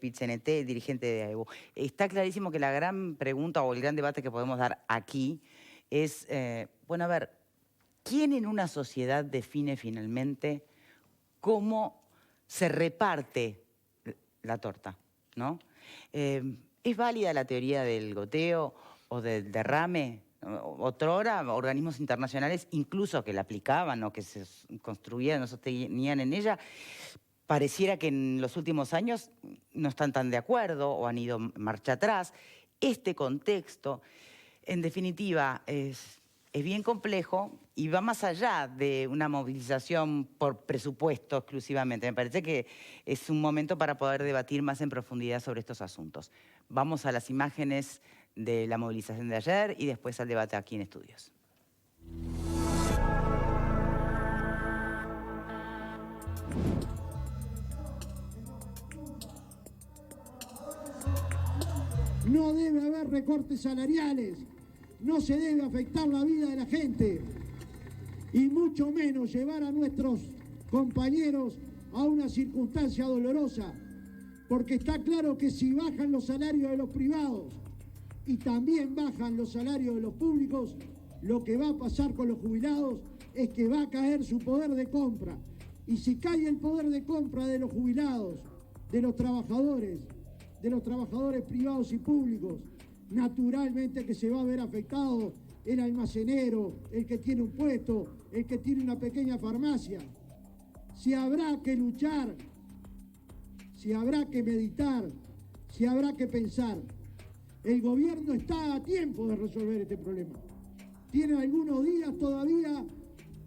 PIT-CNT, dirigente de AEBU. Está clarísimo que la gran pregunta o el gran debate que podemos dar aquí es, bueno, a ver, ¿quién en una sociedad define finalmente cómo se reparte la torta, ¿no? ¿Es válida la teoría del goteo o del derrame? Otrora, organismos internacionales, incluso que la aplicaban o que se construían, no sostenían en ella, pareciera que en los últimos años no están tan de acuerdo o han ido marcha atrás. Este contexto, en definitiva, es bien complejo y va más allá de una movilización por presupuesto exclusivamente. Me parece que es un momento para poder debatir más en profundidad sobre estos asuntos. Vamos a las imágenes de la movilización de ayer y después al debate aquí en estudios. No debe haber recortes salariales, no se debe afectar la vida de la gente y mucho menos llevar a nuestros compañeros a una circunstancia dolorosa, porque está claro que si bajan los salarios de los privados y también bajan los salarios de los públicos, lo que va a pasar con los jubilados es que va a caer su poder de compra. Y si cae el poder de compra de los jubilados, de los trabajadores privados y públicos, naturalmente que se va a ver afectado el almacenero, el que tiene un puesto, el que tiene una pequeña farmacia. Si habrá que luchar, si habrá que meditar, si habrá que pensar. El gobierno está a tiempo de resolver este problema. Tiene algunos días todavía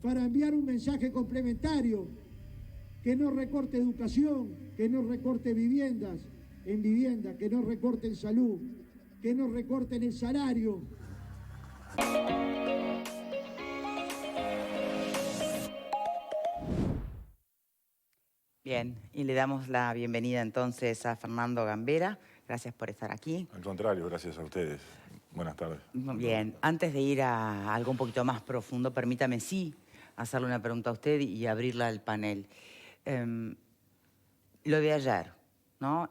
para enviar un mensaje complementario, que no recorte educación, que no recorte viviendas, que no recorten salud, que no recorten el salario. Bien, y le damos la bienvenida entonces a Fernando Gambera. Gracias por estar aquí. Al contrario, gracias a ustedes. Buenas tardes. Bien, antes de ir a algo un poquito más profundo, permítame hacerle una pregunta a usted y abrirla al panel. Lo de ayer, ¿no?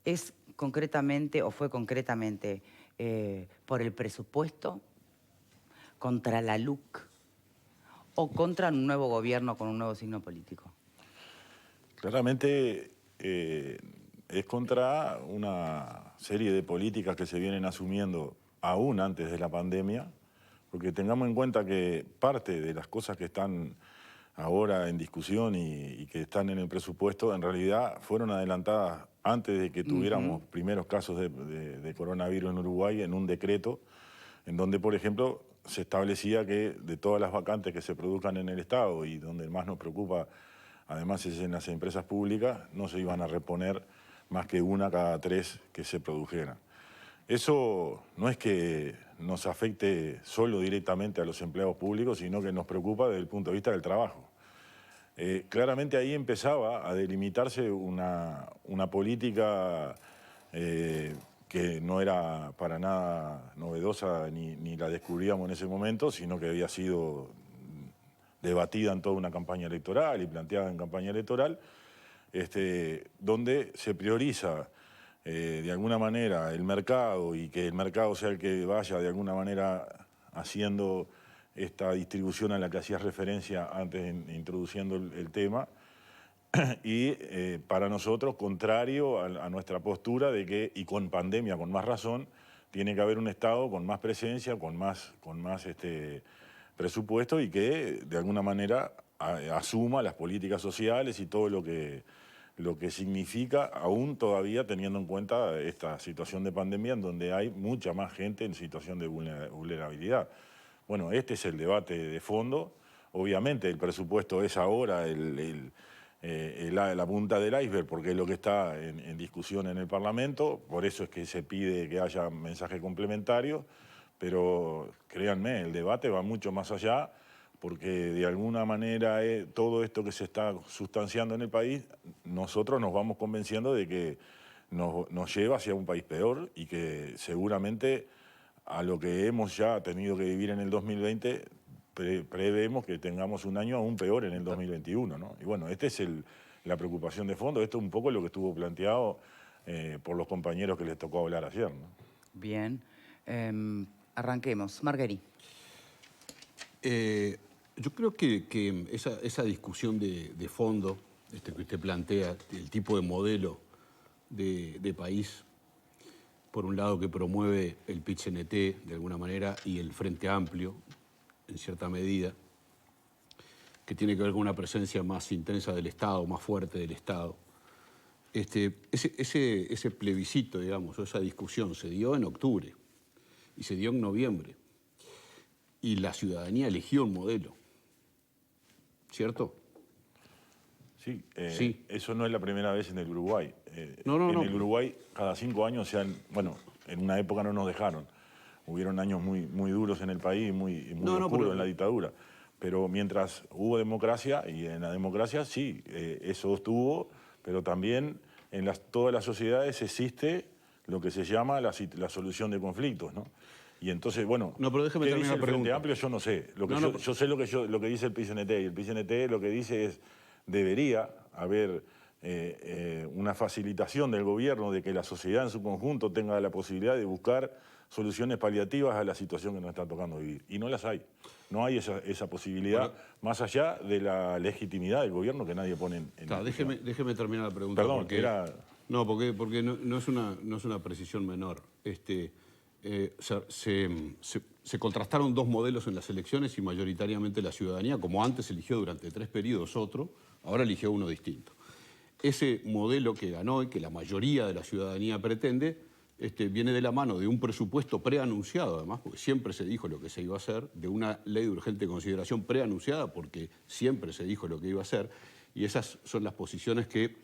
¿Es concretamente o fue concretamente por el presupuesto, contra la LUC o contra un nuevo gobierno con un nuevo signo político? Claramente es contra una serie de políticas que se vienen asumiendo aún antes de la pandemia, porque tengamos en cuenta que parte de las cosas que están ahora en discusión y que están en el presupuesto, en realidad fueron adelantadas antes de que tuviéramos primeros casos de coronavirus en Uruguay en un decreto, en donde, por ejemplo, se establecía que de todas las vacantes que se produzcan en el Estado y donde más nos preocupa, además es en las empresas públicas, no se iban a reponer más que una cada 3 que se produjeran. Eso no es que nos afecte solo directamente a los empleados públicos, sino que nos preocupa desde el punto de vista del trabajo. Claramente ahí empezaba a delimitarse una política que no era para nada novedosa ni la descubríamos en ese momento, sino que había sido debatida en toda una campaña electoral y planteada en campaña electoral, donde se prioriza de alguna manera el mercado y que el mercado sea el que vaya de alguna manera haciendo esta distribución a la que hacías referencia antes introduciendo el tema, y para nosotros contrario a nuestra postura de que, y con pandemia con más razón, tiene que haber un Estado con más presencia, con más presupuesto y que de alguna manera asuma las políticas sociales y todo lo que significa, aún todavía teniendo en cuenta esta situación de pandemia en donde hay mucha más gente en situación de vulnerabilidad. Bueno, este es el debate de fondo. Obviamente el presupuesto es ahora la punta del iceberg porque es lo que está en discusión en el Parlamento, por eso es que se pide que haya mensaje complementario, pero créanme, el debate va mucho más allá porque de alguna manera todo esto que se está sustanciando en el país, nosotros nos vamos convenciendo de que nos lleva hacia un país peor y que seguramente a lo que hemos ya tenido que vivir en el 2020, prevemos que tengamos un año aún peor en el 2021, ¿no? Y bueno, este es la preocupación de fondo. Esto es un poco lo que estuvo planteado por los compañeros que les tocó hablar ayer, ¿no? Bien. Arranquemos. Marguerite. Yo creo que esa discusión de fondo que usted plantea, el tipo de modelo de país, por un lado que promueve el PIT-CNT de alguna manera y el Frente Amplio, en cierta medida, que tiene que ver con una presencia más intensa del Estado, más fuerte del Estado. Ese plebiscito, digamos, o esa discusión se dio en octubre y se dio en noviembre. Y la ciudadanía eligió un modelo, ¿cierto? Sí, Sí. Eso no es la primera vez en el Uruguay. No. En el Uruguay, cada 5 años bueno, en una época no nos dejaron. Hubieron años muy duros en el país, muy oscuros en la dictadura. Pero mientras hubo democracia, y en la democracia sí, eso estuvo, pero también en todas las sociedades existe lo que se llama la solución de conflictos, ¿no? Y entonces, bueno, no, pero déjeme ¿qué terminar dice el la Frente pregunta. Amplio? Yo no sé. Yo sé lo que dice el PIT-CNT, y el PIT-CNT lo que dice es, debería haber una facilitación del gobierno de que la sociedad en su conjunto tenga la posibilidad de buscar soluciones paliativas a la situación que nos está tocando vivir. Y no las hay. No hay esa posibilidad, más allá de la legitimidad del gobierno que nadie pone en Claro, discusión. déjeme terminar la pregunta. Perdón, porque, era... No, porque no es una precisión menor. Se contrastaron dos modelos en las elecciones y mayoritariamente la ciudadanía, como antes eligió durante 3 periodos otro, ahora eligió uno distinto. Ese modelo que ganó y que la mayoría de la ciudadanía pretende, viene de la mano de un presupuesto preanunciado, además, porque siempre se dijo lo que se iba a hacer, de una ley de urgente consideración preanunciada, porque siempre se dijo lo que iba a hacer, y esas son las posiciones que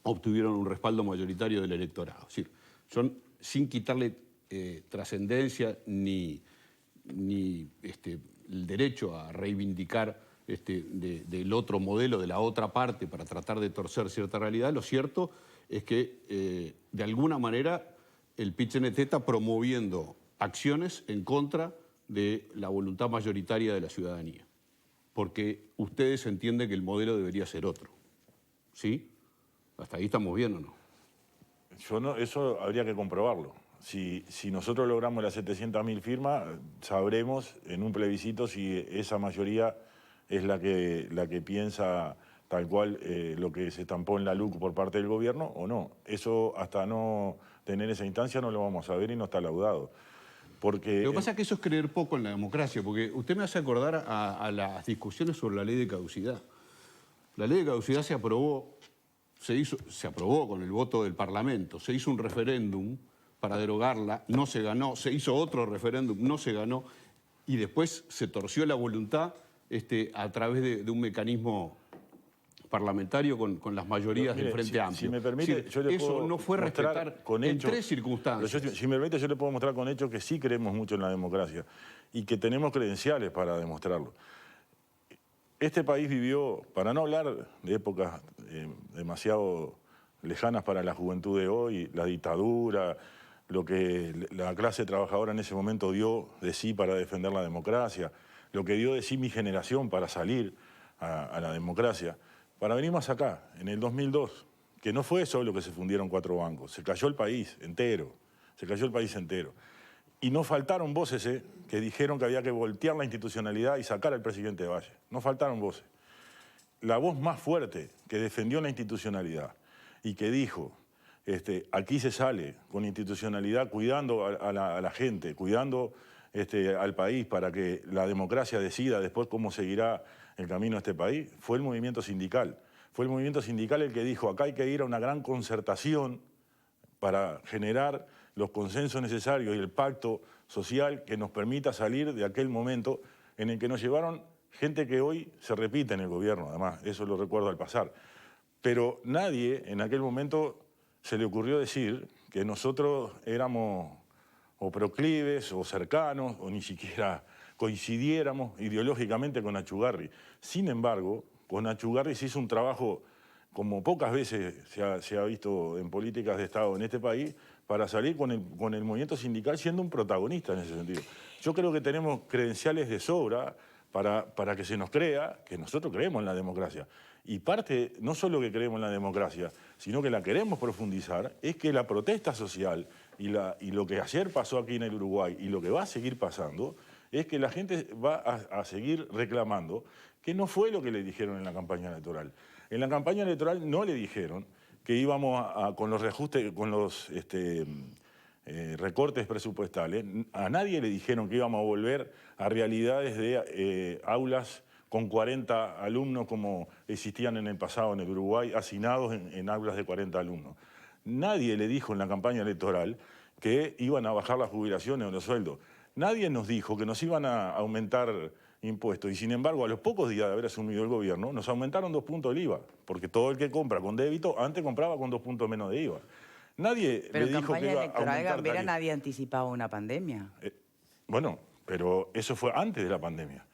obtuvieron un respaldo mayoritario del electorado. Es decir, son sin quitarle trascendencia ni el derecho a reivindicar del otro modelo, de la otra parte, para tratar de torcer cierta realidad. Lo cierto es que, de alguna manera, el PIT-CNT está promoviendo acciones en contra de la voluntad mayoritaria de la ciudadanía, porque ustedes entienden que el modelo debería ser otro. ¿Sí? ¿Hasta ahí estamos bien o no? Eso habría que comprobarlo. Si nosotros logramos las 700.000 firmas, sabremos en un plebiscito si esa mayoría es la que piensa tal cual lo que se estampó en la LUC por parte del gobierno o no. Eso, hasta no tener esa instancia, no lo vamos a ver y no está laudado. Porque, lo que pasa es que eso es creer poco en la democracia, porque usted me hace acordar a las discusiones sobre la ley de caducidad. La ley de caducidad se aprobó con el voto del Parlamento, se hizo un referéndum para derogarla, no se ganó, se hizo otro referéndum, no se ganó, y después se torció la voluntad a través de un mecanismo parlamentario con las mayorías del Frente Amplio. Si me permite, yo le puedo eso no fue respetar con hechos, en 3 circunstancias. Si me permite, yo le puedo mostrar con hechos que sí creemos mucho en la democracia y que tenemos credenciales para demostrarlo. Este país vivió, para no hablar de épocas demasiado lejanas para la juventud de hoy, la dictadura, lo que la clase trabajadora en ese momento dio de sí para defender la democracia, lo que dio de sí mi generación para salir a la democracia, para venir más acá, en el 2002, que no fue solo que se fundieron 4 bancos, se cayó el país entero, Y no faltaron voces que dijeron que había que voltear la institucionalidad y sacar al presidente Valle. No faltaron voces. La voz más fuerte que defendió la institucionalidad y que dijo, aquí se sale con institucionalidad, cuidando a la gente, cuidando al país para que la democracia decida después cómo seguirá el camino de este país, fue el movimiento sindical. Fue el movimiento sindical el que dijo, acá hay que ir a una gran concertación para generar los consensos necesarios y el pacto social que nos permita salir de aquel momento en el que nos llevaron gente que hoy se repite en el gobierno, además, eso lo recuerdo al pasar. Pero nadie en aquel momento se le ocurrió decir que nosotros éramos o proclives o cercanos o ni siquiera coincidiéramos ideológicamente con Achugarri. Sin embargo, con Achugarri se hizo un trabajo como pocas veces se ha visto en políticas de Estado en este país, para salir con el movimiento sindical siendo un protagonista en ese sentido. Yo creo que tenemos credenciales de sobra para que se nos crea que nosotros creemos en la democracia Y parte, no solo que creemos en la democracia, sino que la queremos profundizar, es que la protesta social y lo que ayer pasó aquí en el Uruguay y lo que va a seguir pasando, es que la gente va a seguir reclamando que no fue lo que le dijeron en la campaña electoral. En la campaña electoral no le dijeron que íbamos con los reajustes, con los recortes presupuestales, a nadie le dijeron que íbamos a volver a realidades de aulas con 40 alumnos como existían en el pasado en el Uruguay, hacinados en aulas de 40 alumnos. Nadie le dijo en la campaña electoral que iban a bajar las jubilaciones o los sueldos. Nadie nos dijo que nos iban a aumentar impuestos y, sin embargo, a los pocos días de haber asumido el gobierno, nos aumentaron 2 puntos el IVA, porque todo el que compra con débito antes compraba con 2 puntos menos de IVA. Nadie Pero le en dijo que campaña iba a electoral, aumentar Gambera, tarifas. nadie anticipaba una pandemia. Bueno, pero eso fue antes de la pandemia.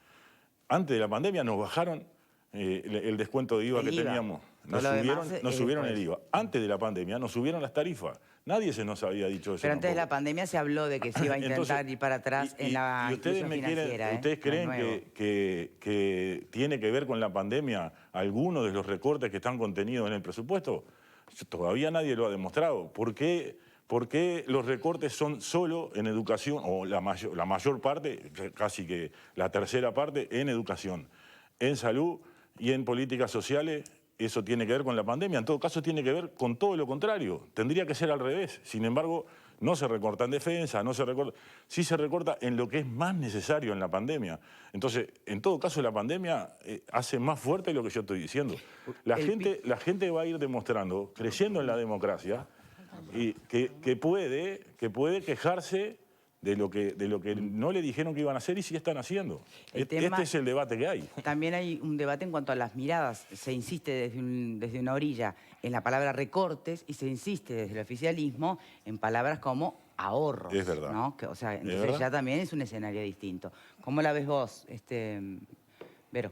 Antes de la pandemia nos bajaron el descuento de IVA que teníamos. Nos subieron el IVA. Antes de la pandemia nos subieron las tarifas. Nadie se nos había dicho eso. Pero antes de tampoco. la pandemia se habló de que se iba a intentar Entonces, ir para atrás en la ustedes inclusión financiera. ¿Ustedes creen No es nuevo. que tiene que ver con la pandemia algunos de los recortes que están contenidos en el presupuesto? Todavía nadie lo ha demostrado. ¿Por qué los recortes son solo en educación, o la mayor parte, casi que la tercera parte, en educación, en salud y en políticas sociales? Eso tiene que ver con la pandemia. En todo caso, tiene que ver con todo lo contrario. Tendría que ser al revés. Sin embargo, no se recorta en defensa, sí se recorta en lo que es más necesario en la pandemia. Entonces, en todo caso, la pandemia hace más fuerte lo que yo estoy diciendo. La gente va a ir demostrando, creyendo en la democracia, y que puede quejarse de lo que no le dijeron que iban a hacer y sí están haciendo. Este es el debate que hay. También hay un debate en cuanto a las miradas. Se insiste desde una orilla en la palabra recortes y se insiste desde el oficialismo en palabras como ahorros. Es verdad. ¿No? O sea, entonces ya también es un escenario distinto. ¿Cómo la ves vos, Vero?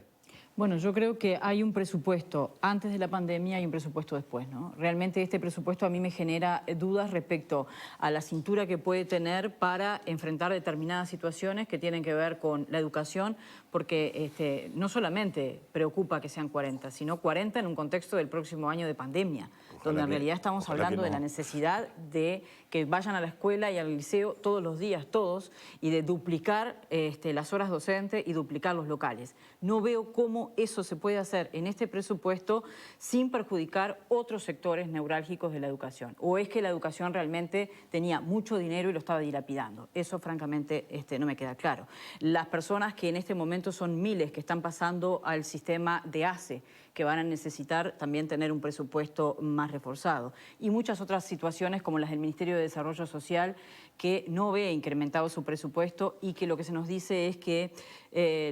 Bueno, yo creo que hay un presupuesto antes de la pandemia y un presupuesto después, ¿no? Realmente este presupuesto a mí me genera dudas respecto a la cintura que puede tener para enfrentar determinadas situaciones que tienen que ver con la educación, porque no solamente preocupa que sean 40, sino 40 en un contexto del próximo año de pandemia, donde en realidad estamos hablando de la necesidad de que vayan a la escuela y al liceo todos los días, todos, y de duplicar las horas docentes y duplicar los locales. No veo cómo eso se puede hacer en este presupuesto sin perjudicar otros sectores neurálgicos de la educación. ¿O es que la educación realmente tenía mucho dinero y lo estaba dilapidando? Eso francamente no me queda claro. Las personas que en este momento son miles que están pasando al sistema de ACE, que van a necesitar también tener un presupuesto más reforzado. Y muchas otras situaciones como las del Ministerio de Desarrollo Social, que no ve incrementado su presupuesto y que lo que se nos dice es que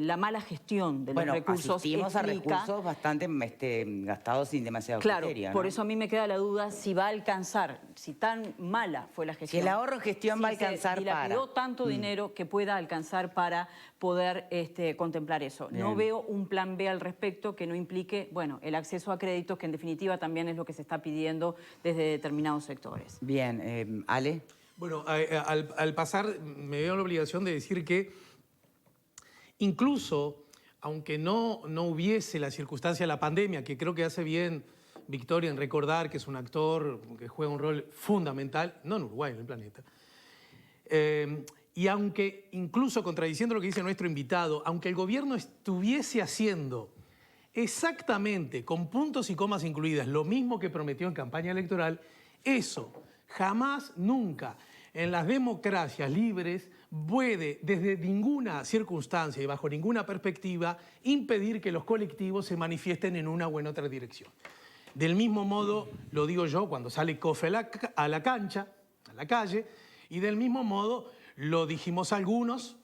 la mala gestión de los recursos asistimos a recursos bastante gastados sin demasiado criterio, ¿no? Por eso a mí me queda la duda si va a alcanzar, si tan mala fue la gestión. Si el ahorro-gestión va a alcanzar para... Si dilapidó tanto dinero que pueda alcanzar para poder contemplar eso. Bien. No veo un plan B al respecto que no implique, bueno, el acceso a créditos, que en definitiva también es lo que se está pidiendo desde determinados sectores. Bien, Ale. Bueno, al pasar me veo la obligación de decir que incluso, aunque no hubiese la circunstancia de la pandemia, que creo que hace bien Victoria en recordar que es un actor que juega un rol fundamental, no en Uruguay, en el planeta, y aunque, incluso contradiciendo lo que dice nuestro invitado, aunque el gobierno estuviese haciendo exactamente, con puntos y comas incluidas, lo mismo que prometió en campaña electoral, eso jamás, nunca, en las democracias libres puede, desde ninguna circunstancia y bajo ninguna perspectiva, impedir que los colectivos se manifiesten en una u en otra dirección. Del mismo modo, lo digo yo, cuando sale COFE a la cancha, a la calle, y del mismo modo lo dijimos algunos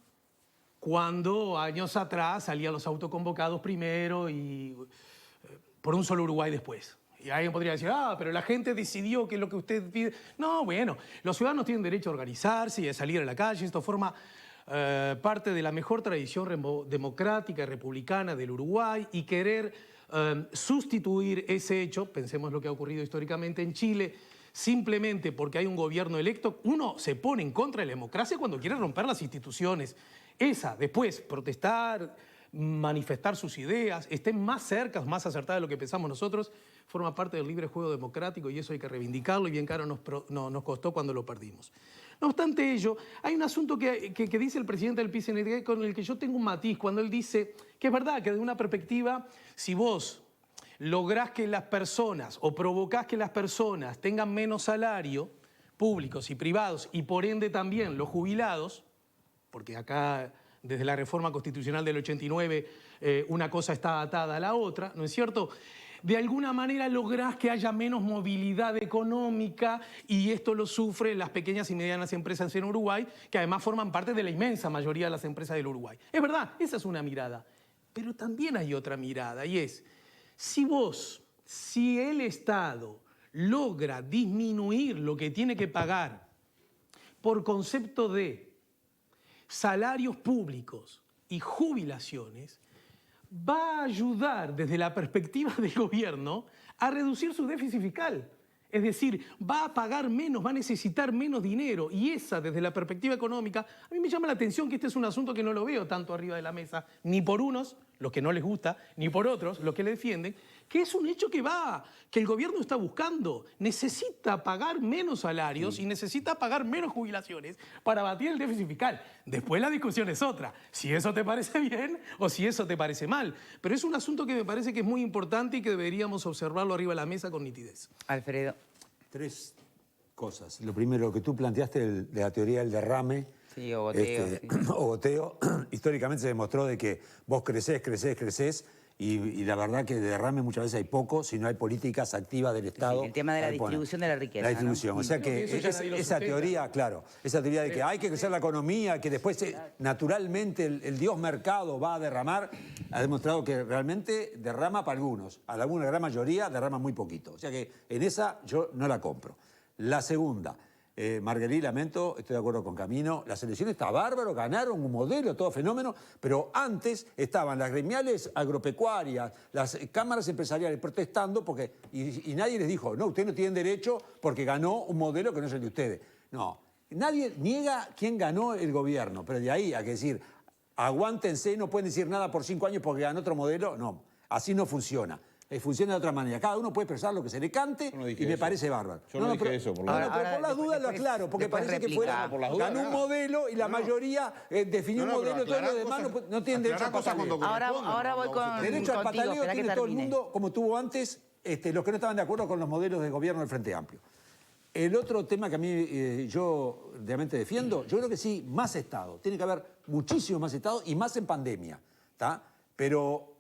cuando años atrás salían los autoconvocados primero y por un solo Uruguay después. Y alguien podría decir, pero la gente decidió que es lo que usted pide. No, bueno, los ciudadanos tienen derecho a organizarse y a salir a la calle. Esto forma parte de la mejor tradición democrática y republicana del Uruguay, y querer sustituir ese hecho, pensemos lo que ha ocurrido históricamente en Chile, simplemente porque hay un gobierno electo, uno se pone en contra de la democracia cuando quiere romper las instituciones. Después, protestar, manifestar sus ideas, estén más cerca, más acertadas de lo que pensamos nosotros, forma parte del libre juego democrático y eso hay que reivindicarlo y bien caro nos costó cuando lo perdimos. No obstante ello, hay un asunto que dice el presidente del PCNT con el que yo tengo un matiz, cuando él dice que es verdad que desde una perspectiva, si vos lográs que las personas o provocás que las personas tengan menos salario, públicos y privados, y por ende también los jubilados, porque acá desde la reforma constitucional del 89 una cosa está atada a la otra, ¿no es cierto? De alguna manera lográs que haya menos movilidad económica y esto lo sufren las pequeñas y medianas empresas en Uruguay, que además forman parte de la inmensa mayoría de las empresas del Uruguay. Es verdad, esa es una mirada, pero también hay otra mirada y es, si el Estado logra disminuir lo que tiene que pagar por concepto de salarios públicos y jubilaciones, va a ayudar desde la perspectiva del gobierno a reducir su déficit fiscal. Es decir, va a pagar menos, va a necesitar menos dinero. Y esa, desde la perspectiva económica, a mí me llama la atención que este es un asunto que no lo veo tanto arriba de la mesa, ni por unos, los que no les gusta, ni por otros, los que le defienden, que es un hecho que el gobierno está buscando. Necesita pagar menos salarios y necesita pagar menos jubilaciones para batir el déficit fiscal. Después la discusión es otra, si eso te parece bien o si eso te parece mal. Pero es un asunto que me parece que es muy importante y que deberíamos observarlo arriba de la mesa con nitidez. Alfredo. 3 cosas. Lo primero, lo que tú planteaste de la teoría del derrame. Sí, o goteo. Sí. O goteo. Históricamente se demostró de que vos crecés y la verdad que de derrame muchas veces hay poco si no hay políticas activas del Estado. Sí, el tema de la distribución de la riqueza. La distribución. ¿No? O sea que esa teoría, claro, esa teoría de que hay que crecer la economía, que después naturalmente el dios mercado va a derramar, ha demostrado que realmente derrama para algunos. A alguna gran mayoría derrama muy poquito. O sea que en esa yo no la compro. La segunda. Marguerite, lamento, estoy de acuerdo con Camino, las elecciones está bárbaro, ganaron un modelo, todo fenómeno, pero antes estaban las gremiales agropecuarias, las cámaras empresariales protestando porque, y nadie les dijo, no, ustedes no tienen derecho porque ganó un modelo que no es el de ustedes. No, nadie niega quién ganó el gobierno, pero de ahí a que decir, aguántense, no pueden decir nada por 5 años porque ganó otro modelo, no, así no funciona. Funciona de otra manera. Cada uno puede expresar lo que se le cante y me parece bárbaro. Yo no dije eso. Pero por las dudas lo aclaro, porque parece que fuera ganó un modelo y la mayoría definió un modelo, todos los demás no tienen derecho a pataleo. Ahora voy con Derecho al contigo, pataleo tiene todo el mundo, como tuvo antes los que no estaban de acuerdo con los modelos de gobierno del Frente Amplio. El otro tema que a mí yo realmente defiendo, yo creo que sí, más Estado. Tiene que haber muchísimo más Estado y más en pandemia. ¿Tá? Pero,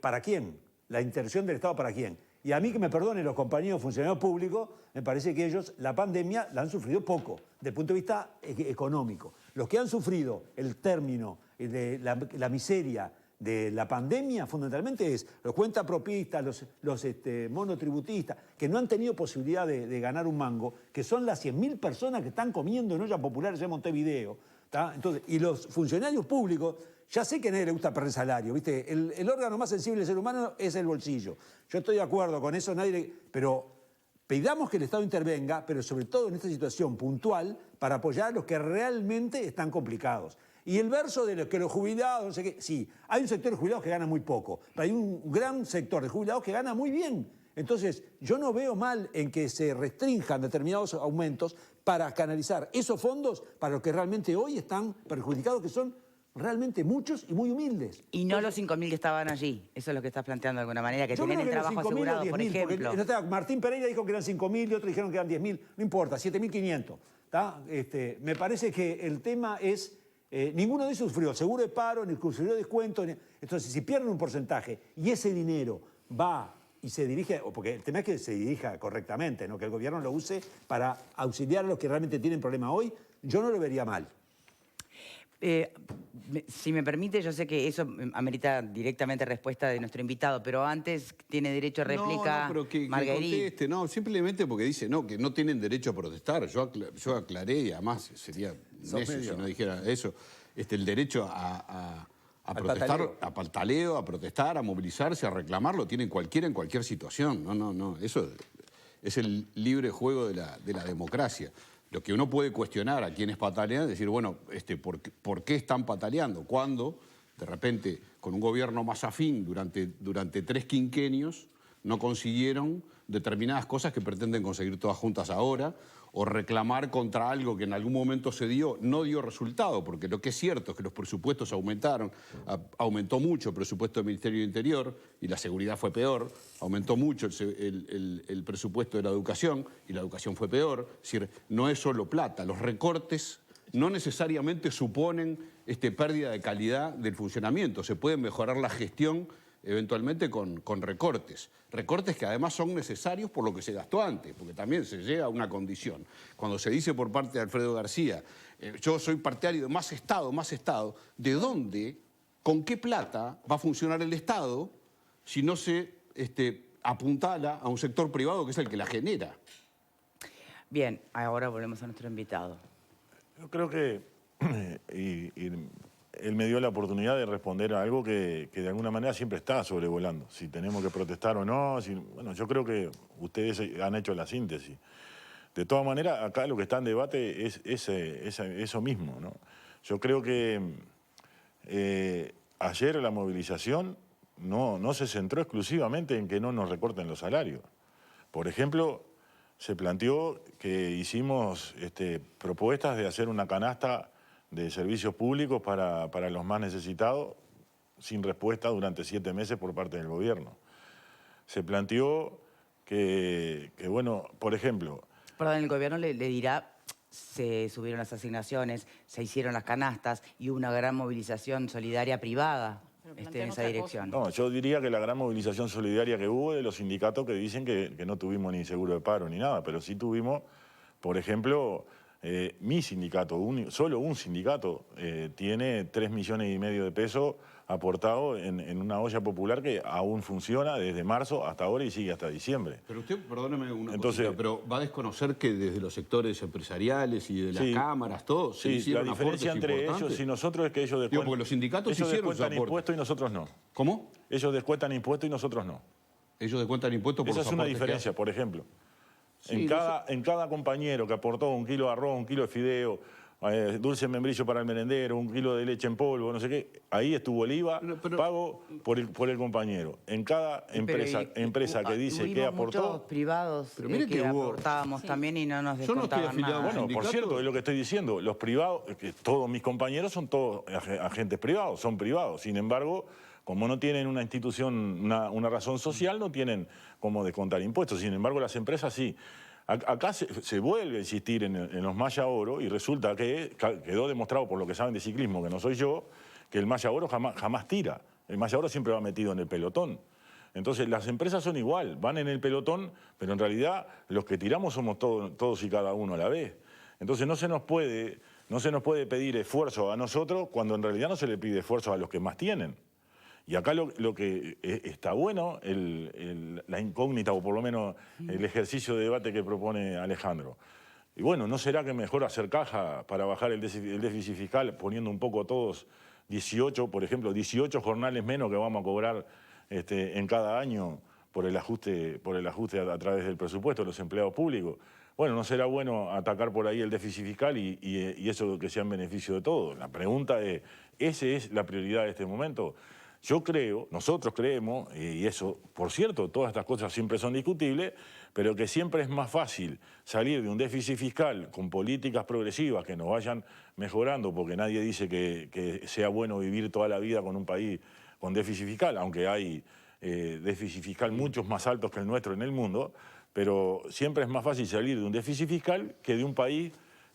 ¿para quién? La intervención del Estado, ¿para quién? Y a mí, que me perdonen los compañeros funcionarios públicos, me parece que ellos la pandemia la han sufrido poco, desde el punto de vista económico. Los que han sufrido el término de la miseria de la pandemia, fundamentalmente es los cuentapropistas, los monotributistas, que no han tenido posibilidad de ganar un mango, que son las 100.000 personas que están comiendo en ollas populares en Montevideo. Entonces, y los funcionarios públicos, ya sé que a nadie le gusta perder salario, ¿viste? El órgano más sensible del ser humano es el bolsillo. Yo estoy de acuerdo con eso, pero pidamos que el Estado intervenga, pero sobre todo en esta situación puntual, para apoyar a los que realmente están complicados. Y el verso de que los jubilados, no sé qué, sí, hay un sector de jubilados que gana muy poco, pero hay un gran sector de jubilados que gana muy bien. Entonces, yo no veo mal en que se restrinjan determinados aumentos para canalizar esos fondos para los que realmente hoy están perjudicados, que son realmente muchos y muy humildes. Y no los 5.000 que estaban allí. Eso es lo que estás planteando de alguna manera, que tienen el trabajo asegurado, por ejemplo. Martín Pereira dijo que eran 5.000 y otros dijeron que eran 10.000. No importa, 7.500. Me parece que el tema es... ninguno de esos sufrió seguro de paro, ni sufrió descuento. Entonces, si pierden un porcentaje y ese dinero va y se dirige... Porque el tema es que se dirija correctamente, ¿no? Que el gobierno lo use para auxiliar a los que realmente tienen problema hoy, yo no lo vería mal. Si me permite, yo sé que eso amerita directamente respuesta de nuestro invitado, pero antes tiene derecho a réplica Marguerite. No, simplemente porque dice que no tienen derecho a protestar. Yo aclaré, y además sería necio si no dijera eso, el derecho a protestar, a pataleo, a protestar, a movilizarse, a reclamar, lo tiene cualquiera en cualquier situación. No, eso es el libre juego de la democracia. Lo que uno puede cuestionar a quienes patalean es decir, bueno, ¿por qué están pataleando? ¿Cuándo De repente, con un gobierno más afín durante 3 quinquenios, no consiguieron determinadas cosas que pretenden conseguir todas juntas ahora, o reclamar contra algo que en algún momento se dio, no dio resultado, porque lo que es cierto es que los presupuestos aumentaron, aumentó mucho el presupuesto del Ministerio de Interior y la seguridad fue peor, aumentó mucho el presupuesto de la educación y la educación fue peor. Es decir, no es solo plata, los recortes no necesariamente suponen pérdida de calidad del funcionamiento, se puede mejorar la gestión eventualmente con recortes. Recortes que además son necesarios por lo que se gastó antes, porque también se llega a una condición. Cuando se dice por parte de Alfredo García, yo soy partidario de más Estado, ¿de dónde, con qué plata va a funcionar el Estado si no se apuntala a un sector privado que es el que la genera? Bien, ahora volvemos a nuestro invitado. Yo creo que él me dio la oportunidad de responder a algo que de alguna manera siempre está sobrevolando. Si tenemos que protestar o no. Bueno, yo creo que ustedes han hecho la síntesis. De todas maneras, acá lo que está en debate es eso mismo, ¿no? Yo creo que ayer la movilización no se centró exclusivamente en que no nos recorten los salarios. Por ejemplo, se planteó que hicimos propuestas de hacer una canasta de servicios públicos para los más necesitados, sin respuesta durante 7 meses por parte del gobierno. Se planteó que bueno, por ejemplo... Perdón, el gobierno le dirá, se subieron las asignaciones, se hicieron las canastas y hubo una gran movilización solidaria privada en esa dirección. No, yo diría que la gran movilización solidaria que hubo de los sindicatos que dicen que no tuvimos ni seguro de paro ni nada, pero sí tuvimos, por ejemplo... mi sindicato, solo un sindicato, tiene 3,5 millones de pesos aportados en una olla popular que aún funciona desde marzo hasta ahora y sigue hasta diciembre. Pero usted, perdóneme una cosita, pero va a desconocer que desde los sectores empresariales y de las cámaras, todos, se hicieron aportes importantes. La diferencia entre ellos y nosotros es que ellos descuentan, porque los sindicatos descuentan impuestos y nosotros no. ¿Cómo? Ellos descuentan impuestos y nosotros no. Ellos descuentan impuestos por Esa los es una diferencia, por ejemplo. Sí, en cada compañero que aportó 1 kilo de arroz, 1 kilo de fideo, dulce membrillo para el merendero, 1 kilo de leche en polvo, no sé qué, ahí estuvo el IVA pago por el compañero. En cada empresa que dice que aportó... muchos privados que aportábamos también y no nos descontaban nada. Bueno, por cierto, es lo que estoy diciendo, los privados, que todos mis compañeros son todos agentes privados, son privados, sin embargo... Como no tienen una institución, una razón social, no tienen cómo descontar impuestos. Sin embargo, las empresas sí. Acá se vuelve a insistir en los malla oro y resulta que quedó demostrado por lo que saben de ciclismo, que no soy yo, que el malla oro jamás tira. El malla oro siempre va metido en el pelotón. Entonces, las empresas son igual, van en el pelotón, pero en realidad los que tiramos somos todos y cada uno a la vez. Entonces, no se nos puede pedir esfuerzo a nosotros cuando en realidad no se le pide esfuerzo a los que más tienen. Y acá lo que está bueno, la incógnita, o por lo menos el ejercicio de debate que propone Alejandro. Y bueno, ¿no será que mejor hacer caja para bajar el déficit fiscal poniendo un poco todos 18, por ejemplo, 18 jornales menos que vamos a cobrar en cada año por el ajuste a través del presupuesto de los empleados públicos? Bueno, ¿no será bueno atacar por ahí el déficit fiscal y eso que sea en beneficio de todos? La pregunta es, ¿esa es la prioridad de este momento? Yo creo, nosotros creemos, y eso, por cierto, todas estas cosas siempre son discutibles, pero que siempre es más fácil salir de un déficit fiscal con políticas progresivas que nos vayan mejorando, porque nadie dice que sea bueno vivir toda la vida con un país con déficit fiscal, aunque hay déficit fiscal muchos más altos que el nuestro en el mundo, pero siempre es más fácil salir de un déficit fiscal que de un país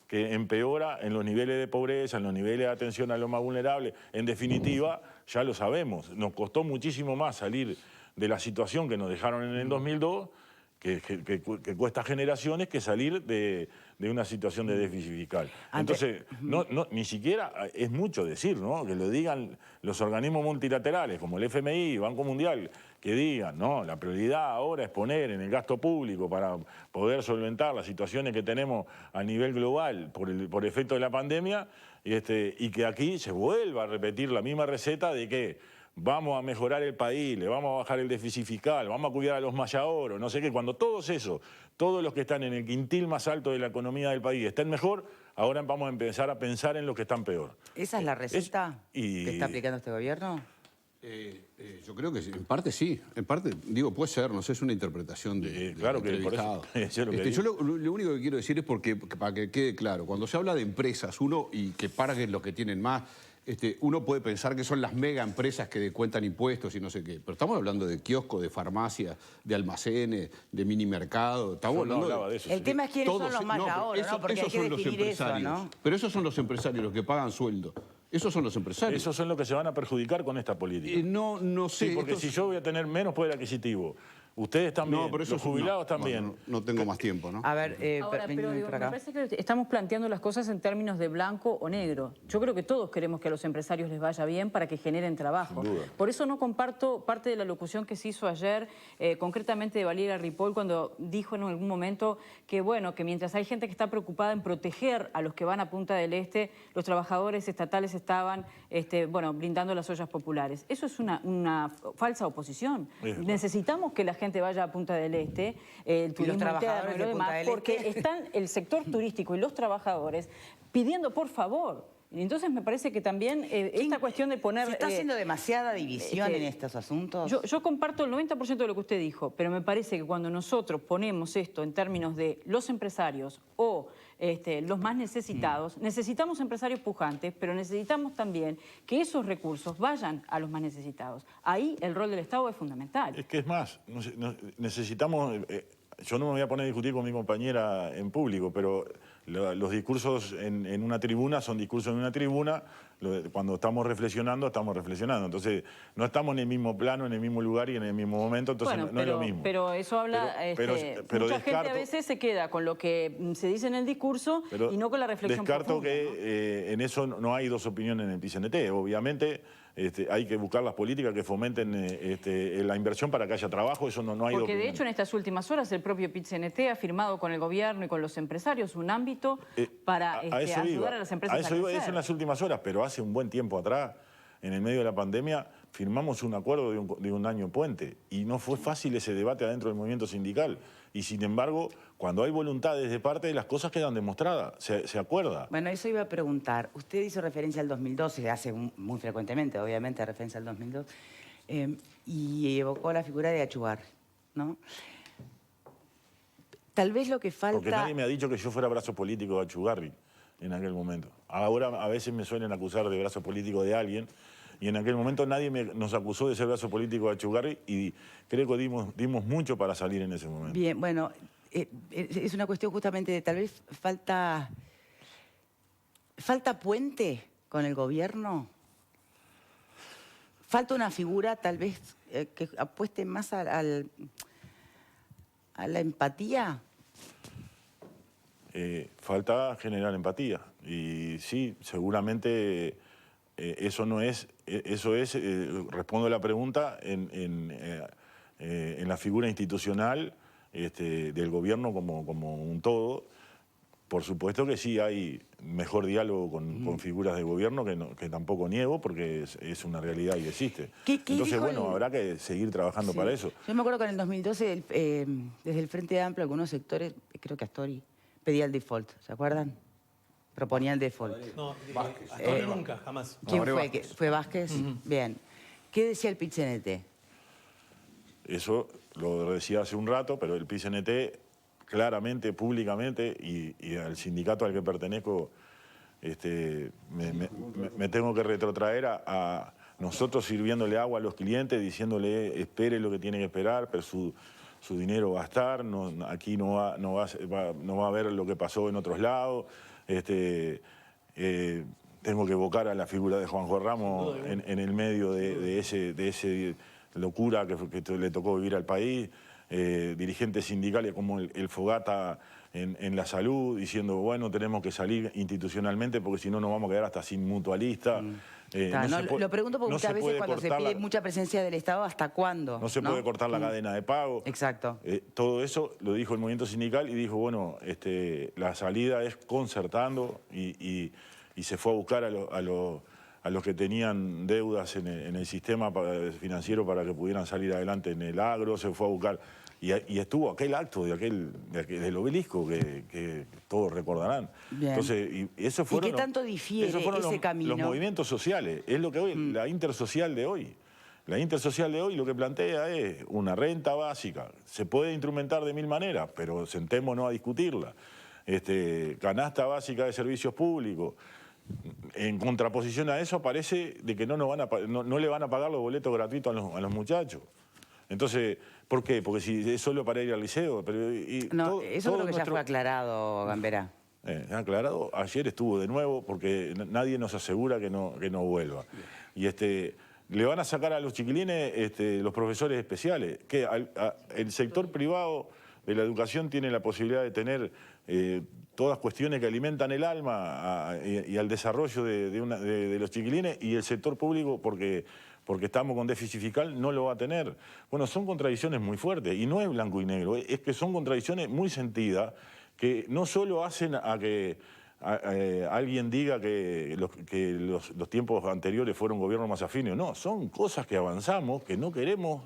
que empeora en los niveles de pobreza, en los niveles de atención a los más vulnerables. En definitiva, ya lo sabemos, nos costó muchísimo más salir de la situación que nos dejaron en el 2002, que cuesta generaciones, que salir de una situación de déficit fiscal. Entonces, ni siquiera es mucho decir, ¿no? Que lo digan los organismos multilaterales, como el FMI, Banco Mundial, que digan, no, la prioridad ahora es poner en el gasto público para poder solventar las situaciones que tenemos a nivel global por efecto de la pandemia, y que aquí se vuelva a repetir la misma receta de que vamos a mejorar el país, le vamos a bajar el déficit fiscal, vamos a cuidar a los mayaoros, no sé qué. Cuando todos los que están en el quintil más alto de la economía del país estén mejor, ahora vamos a empezar a pensar en los que están peor. ¿Esa es la receta que está aplicando este gobierno? Yo creo que en parte sí, en parte, digo, puede ser, no sé, es una interpretación de claro que por eso, entrevistado. Yo lo único que quiero decir es porque, para que quede claro, cuando se habla de empresas, y que paguen los que tienen más, uno puede pensar que son las mega empresas que cuentan impuestos y no sé qué, pero estamos hablando de kioscos, de farmacias, de almacenes, de mini mercado. Yo no hablaba de eso. El tema es quiénes son los más ahora, ¿no? Porque hay que definir eso, ¿no? Pero esos son los empresarios, los que pagan sueldo. Esos son los empresarios. Esos son los que se van a perjudicar con esta política. No sé. Sí, porque si yo voy a tener menos poder adquisitivo, ustedes también, pero los jubilados también. No tengo más tiempo, ¿no? A ver, Ahora, pero digo, por me acá. parece que estamos planteando las cosas en términos de blanco o negro. Yo creo que todos queremos que a los empresarios les vaya bien para que generen trabajo. Sin duda. Por eso no comparto parte de la locución que se hizo ayer, concretamente de Valeria Ripoll, cuando dijo en algún momento que, bueno, que mientras hay gente que está preocupada en proteger a los que van a Punta del Este, los trabajadores estatales estaban, brindando las ollas populares. Eso es una falsa oposición. Necesitamos que la gente vaya a Punta del Este, el turismo trabajadores interno y lo de Punta demás, del porque Este. están el sector turístico y los trabajadores pidiendo por favor. Y entonces me parece que también esta cuestión de poner... ¿Se está haciendo demasiada división en estos asuntos? Yo comparto el 90% de lo que usted dijo, pero me parece que cuando nosotros ponemos esto en términos de los empresarios o los más necesitados, necesitamos empresarios pujantes, pero necesitamos también que esos recursos vayan a los más necesitados. Ahí el rol del Estado es fundamental. Es que es más, necesitamos... yo no me voy a poner a discutir con mi compañera en público, pero los discursos en una tribuna son discursos en una tribuna. Cuando estamos reflexionando, estamos reflexionando. Entonces, no estamos en el mismo plano, en el mismo lugar y en el mismo momento, entonces no es lo mismo. Pero eso habla... mucha gente a veces se queda con lo que se dice en el discurso y no con la reflexión Descarto profunda, que en eso no hay dos opiniones en el PIT-CNT. Obviamente hay que buscar las políticas que fomenten la inversión para que haya trabajo, eso no hay Porque de hecho en estas últimas horas el propio PIT-CNT ha firmado con el gobierno y con los empresarios un ámbito para ayudar a las empresas a crecer. Eso en las últimas horas, pero hace un buen tiempo atrás, en el medio de la pandemia, firmamos un acuerdo de un año puente y no fue fácil ese debate adentro del movimiento sindical. Y sin embargo, cuando hay voluntad desde parte, las cosas quedan demostradas, se acuerda. Bueno, eso iba a preguntar. Usted hizo referencia al 2012, hace muy frecuentemente, obviamente, referencia al 2002, y evocó la figura de Achugarri, ¿no? Tal vez lo que falta... Porque nadie me ha dicho que yo fuera brazo político de Achugarri en aquel momento. Ahora a veces me suelen acusar de brazo político de alguien, y en aquel momento nadie nos acusó de ser brazo político de Achugarri y creo que dimos mucho para salir en ese momento. Bien, bueno, es una cuestión justamente de tal vez falta puente con el gobierno. Falta una figura tal vez que apueste más a la empatía. Falta generar empatía y sí, seguramente eso no es, respondo a la pregunta en la figura institucional del gobierno como un todo. Por supuesto que sí hay mejor diálogo con figuras de gobierno que tampoco niego porque es una realidad y existe. Entonces, bueno, habrá que seguir trabajando para eso. Yo me acuerdo que en el 2012, desde el Frente Amplio, algunos sectores, creo que Astori, pedía el default, ¿se acuerdan? Proponía el default. No, Astori nunca, jamás. ¿Quién fue? ¿Fue Vázquez? Bien. ¿Qué decía el PIT-CNT? Eso lo decía hace un rato, pero el PIT-CNT claramente, públicamente, y al sindicato al que pertenezco, me tengo que retrotraer a nosotros sirviéndole agua a los clientes, diciéndole espere lo que tiene que esperar, pero su dinero va a estar, aquí no va a ver lo que pasó en otros lados. Tengo que evocar a la figura de Juanjo Ramos en el medio de ese locura que le tocó vivir al país. Dirigentes sindicales como el Fogata en la salud, diciendo, bueno, tenemos que salir institucionalmente porque si no nos vamos a quedar hasta sin mutualista. Lo pregunto porque muchas veces cuando se pide mucha presencia del Estado, ¿hasta cuándo? No se puede cortar la cadena de pago. Exacto. Todo eso lo dijo el movimiento sindical y dijo, bueno, la salida es concertando y se fue a buscar a a los que tenían deudas en el sistema financiero para que pudieran salir adelante en el agro, se fue a buscar. Y estuvo aquel acto del obelisco que todos recordarán. Bien. Entonces, y eso fueron qué tanto difiere ese camino? los movimientos sociales. Es lo que hoy, la intersocial de hoy. La intersocial de hoy lo que plantea es una renta básica. Se puede instrumentar de mil maneras, pero sentémonos a discutirla. Canasta básica de servicios públicos. En contraposición a eso parece de que no le van a pagar los boletos gratuitos a los muchachos. Entonces, ¿por qué? Porque si es solo para ir al liceo. Pero, eso creo que ya fue aclarado, Gambera. Aclarado, ayer estuvo de nuevo porque nadie nos asegura que no vuelva. Y le van a sacar a los chiquilines los profesores especiales. Que el sector privado de la educación tiene la posibilidad de tener todas cuestiones que alimentan el alma y al desarrollo de los chiquilines, y el sector público, porque estamos con déficit fiscal, no lo va a tener. Bueno, son contradicciones muy fuertes, y no es blanco y negro, es que son contradicciones muy sentidas, que no solo hacen a que alguien diga que los tiempos anteriores fueron gobiernos más afines. No, son cosas que avanzamos, que no queremos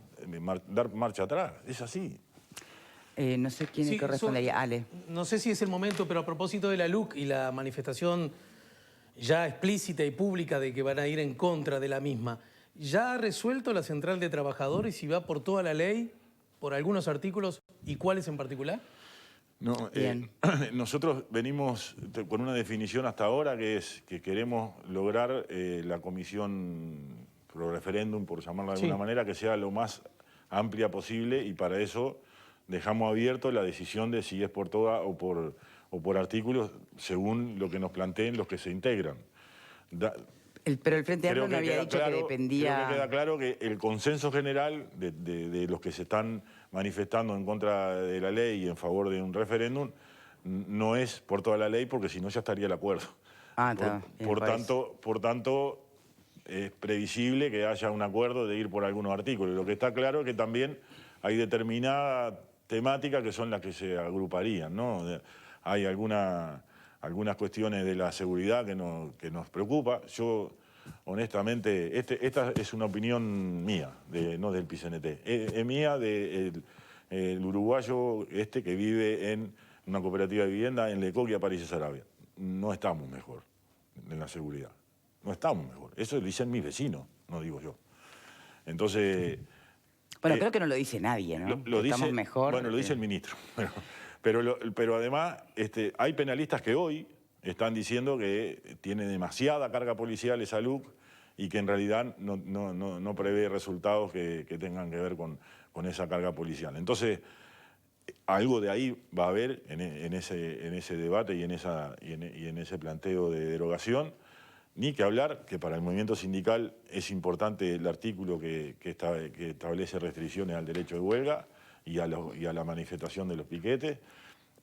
dar marcha atrás. Es así. No sé quién Sí, correspondería. Ale. No sé si es el momento, pero a propósito de la LUC y la manifestación ya explícita y pública de que van a ir en contra de la misma, ¿ya ha resuelto la Central de Trabajadores si va por toda la ley, por algunos artículos y cuáles en particular? No, nosotros venimos con una definición hasta ahora que es que queremos lograr la comisión pro referéndum, por llamarla de alguna manera, que sea lo más amplia posible, y para eso dejamos abierto la decisión de si es por toda o por artículos, según lo que nos planteen los que se integran. Pero el Frente Amplio me había dicho que dependía... Creo que queda claro que el consenso general de los que se están manifestando en contra de la ley y en favor de un referéndum no es por toda la ley, porque si no ya estaría el acuerdo. Por tanto, es previsible que haya un acuerdo de ir por algunos artículos. Lo que está claro es que también hay determinadas temáticas que son las que se agruparían, ¿no? Hay algunas cuestiones de la seguridad que nos preocupa. Yo, honestamente, esta es una opinión mía, no del PCNT. Es mía del uruguayo que vive en una cooperativa de vivienda en Lecoquia, París y Sarabia. No estamos mejor en la seguridad. No estamos mejor. Eso lo dicen mis vecinos, no digo yo. Entonces... Bueno, creo que no lo dice nadie, ¿no? Estamos mejor. Bueno, lo dice el ministro. Pero además hay penalistas que hoy están diciendo que tiene demasiada carga policial esa LUC y que en realidad no prevé resultados que tengan que ver con esa carga policial. Entonces, algo de ahí va a haber en ese debate y en ese planteo de derogación. Ni que hablar que para el movimiento sindical es importante el artículo que establece restricciones al derecho de huelga y a la manifestación de los piquetes.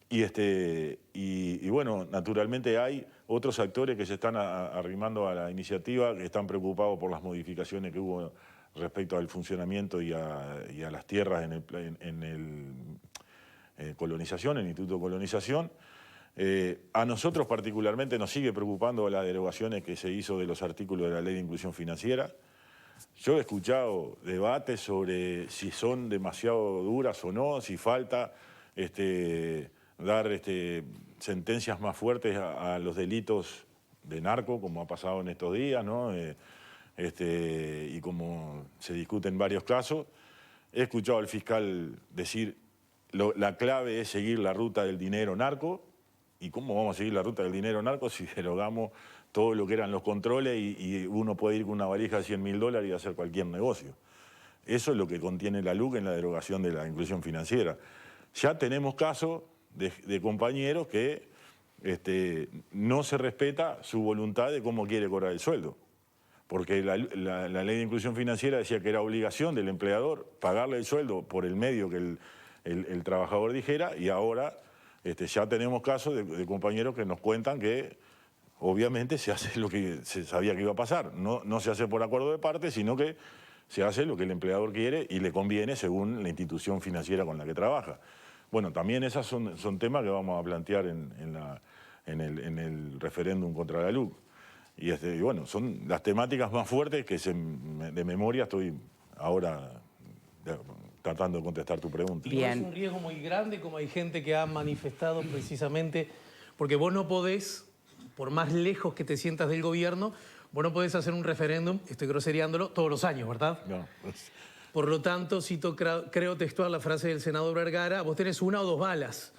Y bueno, naturalmente hay otros actores que se están arrimando a la iniciativa, que están preocupados por las modificaciones que hubo respecto al funcionamiento y a las tierras en el colonización, el Instituto de Colonización. A nosotros particularmente nos sigue preocupando las derogaciones que se hizo de los artículos de la Ley de Inclusión Financiera. Yo he escuchado debates sobre si son demasiado duras o no, si falta dar sentencias más fuertes a los delitos de narco, como ha pasado en estos días, ¿no? Y como se discute en varios casos. He escuchado al fiscal decir la clave es seguir la ruta del dinero narco. ¿Y cómo vamos a seguir la ruta del dinero narco si derogamos todo lo que eran los controles y uno puede ir con una valija de $100.000 y hacer cualquier negocio? Eso es lo que contiene la LUC en la derogación de la inclusión financiera. Ya tenemos casos de compañeros que no se respeta su voluntad de cómo quiere cobrar el sueldo. Porque la ley de inclusión financiera decía que era obligación del empleador pagarle el sueldo por el medio que el trabajador dijera, y ahora... ya tenemos casos de compañeros que nos cuentan que obviamente se hace lo que se sabía que iba a pasar. No se hace por acuerdo de parte, sino que se hace lo que el empleador quiere y le conviene según la institución financiera con la que trabaja. Bueno, también esos son temas que vamos a plantear en el referéndum contra la LUC. Y bueno, son las temáticas más fuertes que de memoria estoy ahora tratando de contestar tu pregunta. Y no es un riesgo muy grande, como hay gente que ha manifestado precisamente, porque vos no podés, por más lejos que te sientas del gobierno, vos no podés hacer un referéndum, estoy grosereándolo, todos los años, ¿verdad? No. Por lo tanto, cito, creo textual la frase del senador Vergara, vos tenés una o dos balas.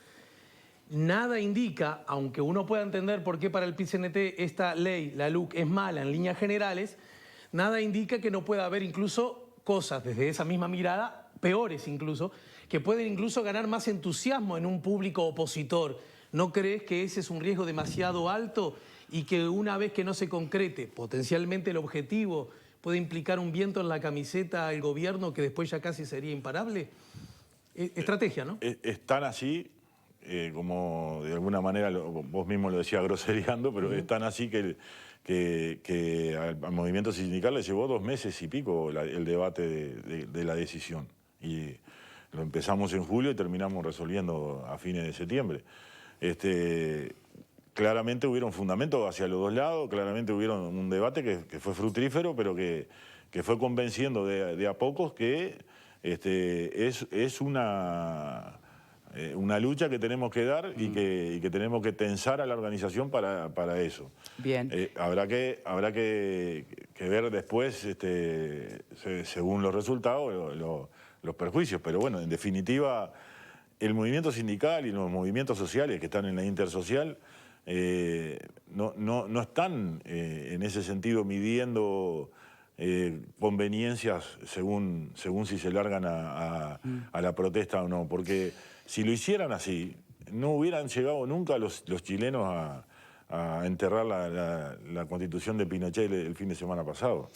Nada indica, aunque uno pueda entender por qué para el PIT-CNT esta ley, la LUC, es mala en líneas generales, nada indica que no pueda haber incluso cosas desde esa misma mirada, peores incluso, que pueden incluso ganar más entusiasmo en un público opositor. ¿No crees que ese es un riesgo demasiado alto y que una vez que no se concrete potencialmente el objetivo puede implicar un viento en la camiseta al gobierno que después ya casi sería imparable? Estrategia, ¿no? Es tan así, como de alguna manera vos mismo lo decías grosereando, pero es tan así que al movimiento sindical le llevó 2 meses y pico el debate de la decisión. Y lo empezamos en julio y terminamos resolviendo a fines de septiembre. Claramente hubieron fundamentos hacia los dos lados, claramente hubieron un debate que fue fructífero, pero que fue convenciendo de a pocos que es una lucha que tenemos que dar y que tenemos que tensar a la organización para eso. Bien. Habrá que ver después, según los resultados, los perjuicios. Pero bueno, en definitiva, el movimiento sindical y los movimientos sociales que están en la intersocial no están en ese sentido midiendo conveniencias según si se largan a la protesta o no, porque si lo hicieran así, no hubieran llegado nunca los chilenos a enterrar la Constitución de Pinochet el fin de semana pasado.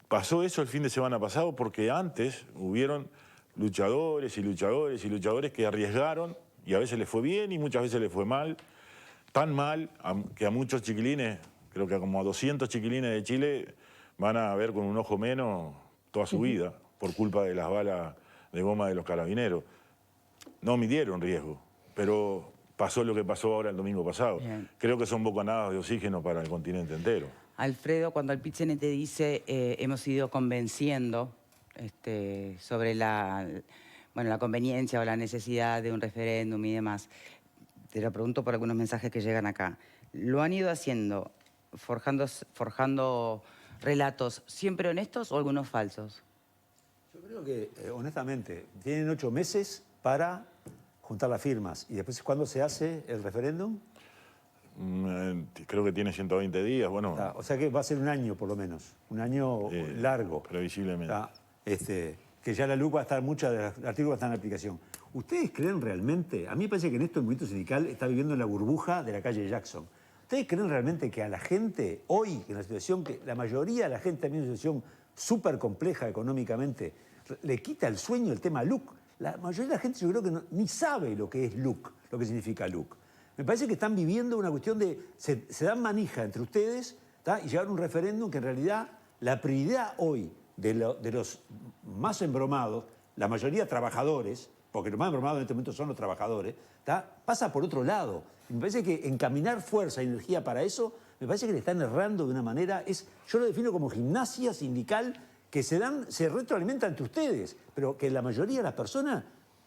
Pasó eso el fin de semana pasado porque antes hubieron luchadores y luchadores y luchadores que arriesgaron, y a veces les fue bien y muchas veces les fue mal, tan mal que a muchos chiquilines, creo que como a 200 chiquilines de Chile, van a ver con un ojo menos toda su vida por culpa de las balas de goma de los carabineros. No midieron riesgo, pero pasó lo que pasó ahora el domingo pasado. Bien. Creo que son bocanadas de oxígeno para el continente entero. Alfredo, cuando el PIT-CNT dice hemos ido convenciendo sobre la conveniencia o la necesidad de un referéndum y demás, te lo pregunto por algunos mensajes que llegan acá. ¿Lo han ido haciendo forjando relatos siempre honestos o algunos falsos? Yo creo que, honestamente, tienen 8 meses para juntar las firmas. ¿Y después cuándo se hace el referéndum? Creo que tiene 120 días, bueno. O sea que va a ser un año por lo menos, un año largo. Previsiblemente. Que ya la LUC va a estar, muchos de los artículos va a estar en aplicación. ¿Ustedes creen realmente? A mí me parece que en esto el movimiento sindical está viviendo en la burbuja de la calle Jackson. ¿Ustedes creen realmente que a la gente, hoy, en la situación que la mayoría de la gente también en una situación súper compleja económicamente, le quita el sueño el tema LUC? La mayoría de la gente yo creo que ni sabe lo que es LUC, lo que significa LUC. Me parece que están viviendo una cuestión de... Se dan manija entre ustedes y llegar a un referéndum que en realidad la prioridad hoy de los más embromados, la mayoría trabajadores, porque los más embromados en este momento son los trabajadores, pasa por otro lado. Me parece que encaminar fuerza y energía para eso, me parece que le están errando de una manera... Yo lo defino como gimnasia sindical que se retroalimentan entre ustedes, pero que la mayoría de las personas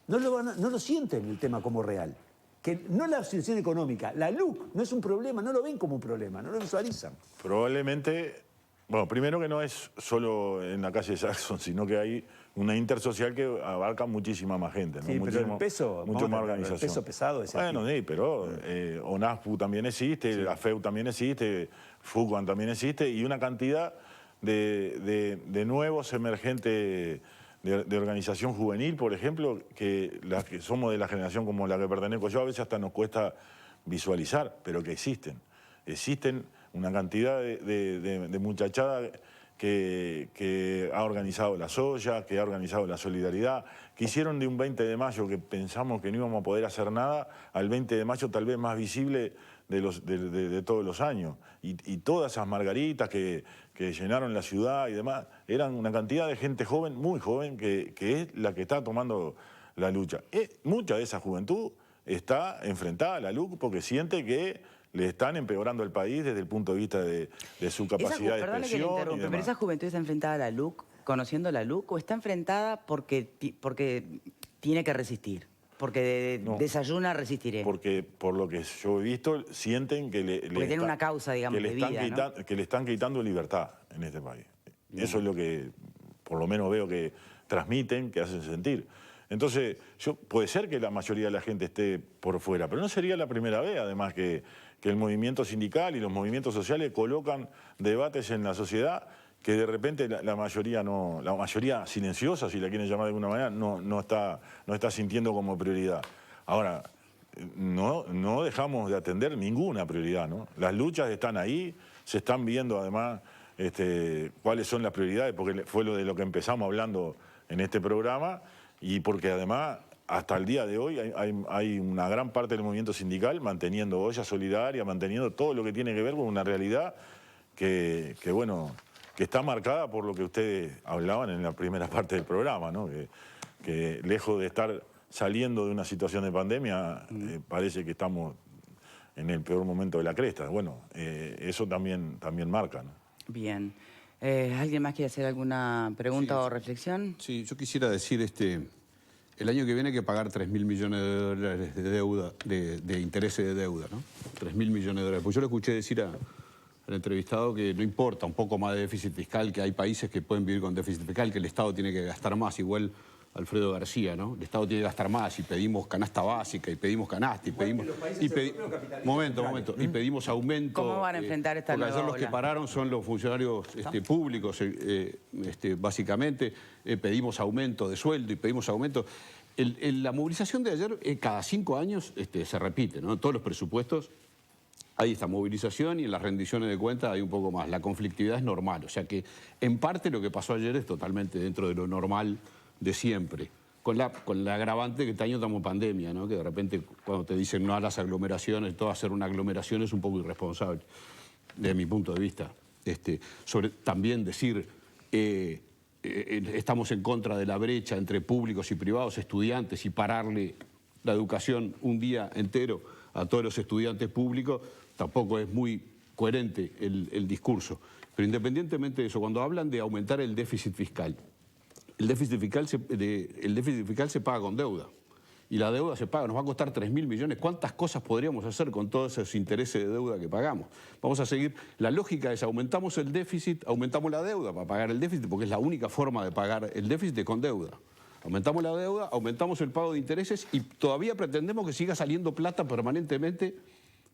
no lo sienten el tema como real. Que no la situación económica, la LUC no es un problema, no lo ven como un problema, no lo visualizan. Probablemente, bueno, primero que no es solo en la calle Jackson, sino que hay una intersocial que abarca muchísima más gente, ¿no? Sí, pero el peso, mucho más organización. El peso pesado es bueno, sí, pero ONASPU también existe, sí. La FEU también existe, FUCAN también existe, y una cantidad de nuevos emergentes de organización juvenil, por ejemplo, que las que somos de la generación como la que pertenezco yo, a veces hasta nos cuesta visualizar, pero que existen. Existen una cantidad de muchachada que ha organizado la Soya, que ha organizado la Solidaridad, que hicieron de un 20 de mayo que pensamos que no íbamos a poder hacer nada, al 20 de mayo tal vez más visible de todos los años. Y todas esas margaritas que llenaron la ciudad y demás, eran una cantidad de gente joven, muy joven, que es la que está tomando la lucha. Mucha de esa juventud está enfrentada a la LUC porque siente que le están empeorando el país desde el punto de vista de su capacidad de Perdone que le expresión y interrumpa, pero demás. ¿esa juventud está enfrentada a la LUC, conociendo la LUC, o está enfrentada porque tiene que resistir? Porque No. desayuna, resistiré. Porque por lo que yo he visto, sienten que Porque tiene una causa, digamos, que de le vida, ¿no? que le están quitando libertad en este país. Eso es lo que por lo menos veo que transmiten, que hacen sentir. Entonces, puede ser que la mayoría de la gente esté por fuera, pero no sería la primera vez, además, que el movimiento sindical y los movimientos sociales colocan debates en la sociedad que de repente la mayoría silenciosa, si la quieren llamar de alguna manera, no está sintiendo como prioridad. Ahora, no dejamos de atender ninguna prioridad, ¿no? Las luchas están ahí, se están viendo además cuáles son las prioridades, porque fue de lo que empezamos hablando en este programa, y porque además hasta el día de hoy hay una gran parte del movimiento sindical manteniendo olla solidaria, manteniendo todo lo que tiene que ver con una realidad que está marcada por lo que ustedes hablaban en la primera parte del programa, ¿no? Que lejos de estar saliendo de una situación de pandemia, parece que estamos en el peor momento de la cresta. Bueno, eso también marca, ¿no? Bien. ¿Alguien más quiere hacer alguna pregunta o reflexión? Sí, yo quisiera decir, el año que viene hay que pagar 3.000 millones de dólares de deuda, de intereses de deuda, ¿no? 3.000 millones de dólares. Pues yo le escuché decir al entrevistado que no importa un poco más de déficit fiscal, que hay países que pueden vivir con déficit fiscal, que el Estado tiene que gastar más, igual Alfredo García, ¿no? El Estado tiene que gastar más y pedimos canasta básica y pedimos canasta y pedimos... y pedimos aumento... ¿Cómo van a enfrentar esta porque nueva ayer los que ola? pararon son los funcionarios públicos, básicamente. Pedimos aumento de sueldo y pedimos aumento... La movilización de ayer, cada 5 años, se repite, ¿no? En todos los presupuestos hay esta movilización y en las rendiciones de cuentas hay un poco más. La conflictividad es normal, o sea que en parte lo que pasó ayer es totalmente dentro de lo normal de siempre. Con la agravante que este año estamos en pandemia, ¿no? Que de repente cuando te dicen no a las aglomeraciones, todo hacer una aglomeración es un poco irresponsable, desde mi punto de vista. También decir... estamos en contra de la brecha entre públicos y privados, estudiantes, y pararle la educación un día entero a todos los estudiantes públicos, tampoco es muy coherente el discurso. Pero independientemente de eso, cuando hablan de aumentar el déficit fiscal, el déficit fiscal se paga con deuda. Y la deuda se paga, nos va a costar 3.000 millones. ¿Cuántas cosas podríamos hacer con todos esos intereses de deuda que pagamos? Vamos a seguir. La lógica es aumentamos el déficit, aumentamos la deuda para pagar el déficit, porque es la única forma de pagar el déficit con deuda. Aumentamos la deuda, aumentamos el pago de intereses y todavía pretendemos que siga saliendo plata permanentemente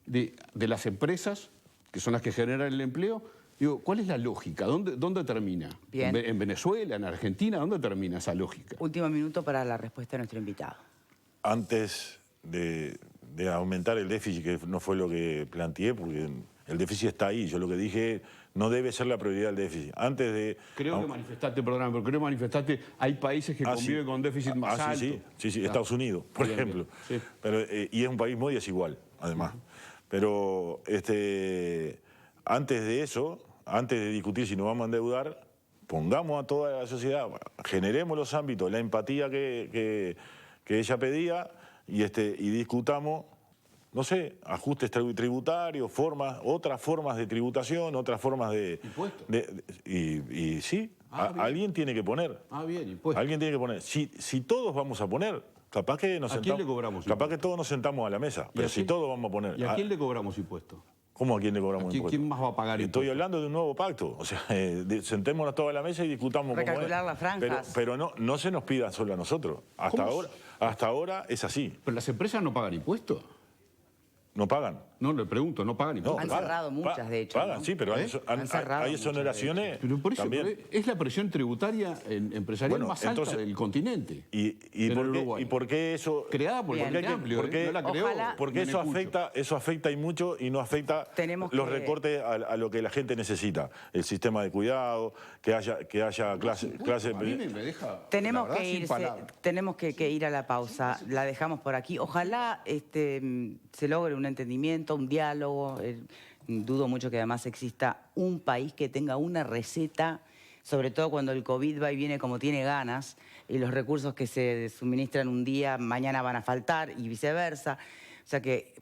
de las empresas, que son las que generan el empleo. Digo, ¿cuál es la lógica? ¿Dónde termina? Bien. ¿En Venezuela, en Argentina? ¿Dónde termina esa lógica? Último minuto para la respuesta de nuestro invitado. Antes de aumentar el déficit, que no fue lo que planteé, porque el déficit está ahí, yo lo que dije, no debe ser la prioridad el déficit. Antes de... Creo que manifestaste, perdóname, pero creo que manifestaste, hay países que conviven con déficit más alto. Sí, Claro. Estados Unidos, por Bien, ejemplo. bien, sí. Pero, y es un país muy desigual, además. Pero antes de eso, antes de discutir si nos vamos a endeudar, pongamos a toda la sociedad, generemos los ámbitos, la empatía que ella pedía y discutamos, no sé, ajustes tributarios, otras formas de tributación, otras formas de... ¿Impuestos? Y sí, Bien. alguien tiene que poner. Bien, impuestos. Alguien tiene que poner. Si todos vamos a poner, capaz que nos ¿A quién le cobramos capaz impuestos? que todos nos sentamos a la mesa, pero si todos vamos a poner... ¿Y a quién le cobramos impuestos? ¿Cómo a quién le cobramos impuestos? ¿Quién más va a pagar Estoy impuestos? hablando de un nuevo pacto. O sea, sentémonos todos a la mesa y discutamos cómo es. Recalcular las franjas. Pero no se nos pida solo a nosotros. Hasta ahora es así. ¿Pero las empresas no pagan impuestos? ¿No pagan? No, le pregunto, ¿no pagan impuestos? Han pagan, cerrado muchas, de hecho, Pagan, ¿no? sí, pero Han cerrado hay muchas, exoneraciones Pero por eso también. es la presión tributaria empresarial Bueno, más alta entonces, del continente. ¿Y por qué eso...? Creada por el Bien. Frente Amplio, ¿Por qué? no la creó. Ojalá- Porque eso afecta y mucho y no afecta Tenemos los que- recortes a lo que la gente necesita. El sistema de cuidado, que haya clase... A mí me deja, Tenemos la verdad, que sin irse, palabras. tenemos que ir a la pausa. La dejamos por aquí. Ojalá se logre un entendimiento, un diálogo. Dudo mucho que además exista un país que tenga una receta, sobre todo cuando el COVID va y viene como tiene ganas, y los recursos que se suministran un día, mañana van a faltar y viceversa. O sea que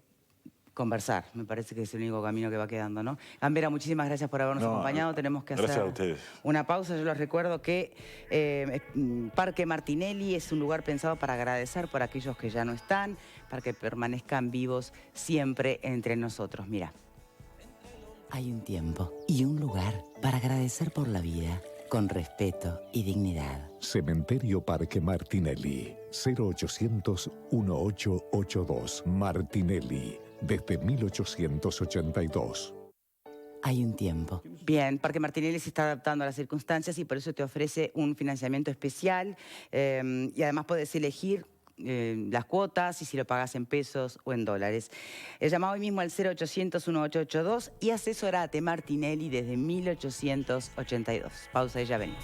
conversar, me parece que es el único camino que va quedando, ¿no? Gambera, muchísimas gracias por habernos acompañado. Tenemos que gracias hacer a ustedes. una pausa. Yo les recuerdo que Parque Martinelli es un lugar pensado para agradecer por aquellos que ya no están, para que permanezcan vivos siempre entre nosotros. Mira. Hay un tiempo y un lugar para agradecer por la vida, con respeto y dignidad. Cementerio Parque Martinelli, 0800-1882. Martinelli, desde 1882. Hay un tiempo. Bien, Parque Martinelli se está adaptando a las circunstancias y por eso te ofrece un financiamiento especial y además puedes elegir las cuotas y si lo pagas en pesos o en dólares. Llama hoy mismo al 0800-1882 y asesorate Martinelli desde 1882. Pausa y ya venimos.